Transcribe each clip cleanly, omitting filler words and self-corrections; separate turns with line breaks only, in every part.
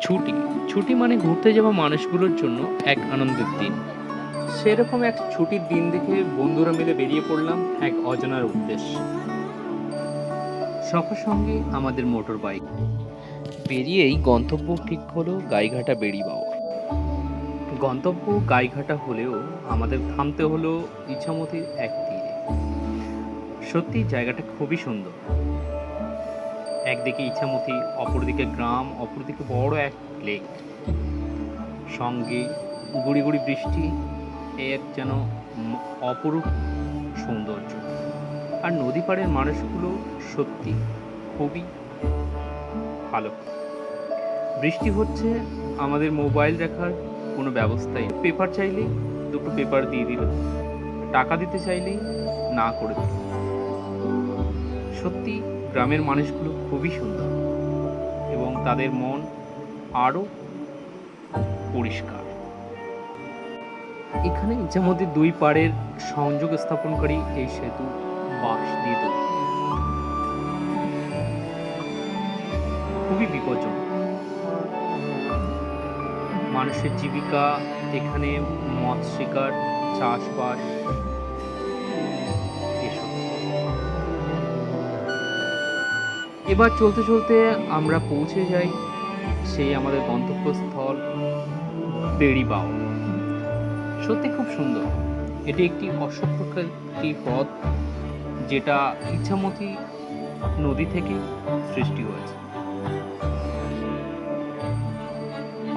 ছুটি। ছুটি মানে ঘুরতে যাওয়া মানুষগুলোর জন্য এক আনন্দের দিন। সেরকম এক ছুটির দিন দেখে বন্ধুরা মিলে বেরিয়ে পড়লাম এক অজানার উদ্দেশ্যে। সবার সঙ্গে আমাদের মোটর বাইক। বেরিয়েই গন্তব্য ঠিক হলো গাইঘাটা বেড়িবাঁধ। গন্তব্য গাইঘাটা হলেও আমাদের থামতে হলো ইছামতির এক তীরে। সত্যি জায়গাটা খুবই সুন্দর। একদিকে ইছামতি, অপরদিকে গ্রাম, অপরদিকে বড় এক লেক, সঙ্গে গুড়ি গুড়ি বৃষ্টি। এক যেন অপরূপ সৌন্দর্য। আর নদী পাড়ের মানুষগুলো সত্যি খুবই ভালো। বৃষ্টি হচ্ছে, আমাদের মোবাইল রাখার কোনো ব্যবস্থাই নেই। পেপার চাইলেই দুটো পেপার দিয়ে দিল, টাকা দিতে চাইলেই না করে দিল। সত্যি গ্রামের মানুষগুলো খুবই সুন্দর এবং তাদের মন আরও পরিষ্কার। এখানে ইছামতি দুই পাড়ের সংযোগ স্থাপনকারী এই সেতু বাঁশ দিয়ে তৈরি, খুবই বিপজ্জনক। মানুষের জীবিকা এখানে মৎস্য শিকার, চাষবাস, এসব। এবার চলতে চলতে আমরা পৌঁছে যাই সেই আমাদের গন্তব্যস্থল বেড়িবাঁধ। সত্যি খুব সুন্দর। এটি একটি অশ্বক্ষেত্রী হ্রদ, যেটা ইছামতি নদী থেকে সৃষ্টি হয়েছে।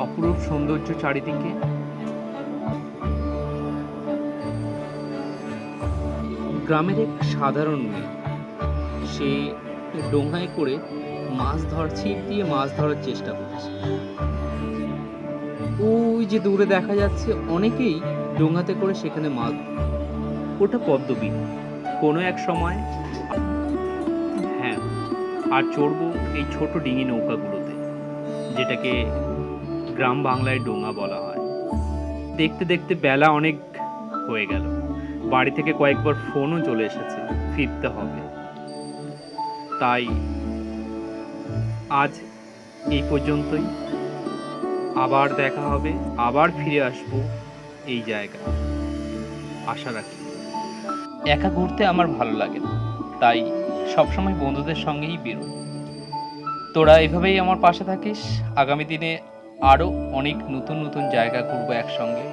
অপরূপ সৌন্দর্য চারিদিকে। গ্রামের এক সাধারণ মেয়ে, সে ডোঙায় করে মাছ ছিপ দিয়ে মাছ ধরার চেষ্টা করছে। ওই যে দূরে দেখা যাচ্ছে অনেকেই ডোঙাতে করে সেখানে মাছ, ওটা পদ্মবী। কোনো এক সময়, হ্যাঁ, আর চড়বো এই ছোট ডিঙি নৌকাগুলোতে, যেটাকে গ্রাম বাংলায় ডোঙা বলা হয়। দেখতে দেখতে বেলা অনেক হয়ে গেল। বাড়ি থেকে কয়েকবার ফোনও চলে এসেছে, ফিরতে হবে। তাই আজ এই পর্যন্তই। আবার দেখা হবে, আবার ফিরে আসবো এই জায়গায়, আশা রাখি। একা ঘুরতে আমার ভালো লাগে না, তাই সবসময় বন্ধুদের সঙ্গেই বেরোই। তোরা এভাবেই আমার পাশে থাকিস। আগামী দিনে আরও অনেক নতুন নতুন জায়গা ঘুরবো একসঙ্গে।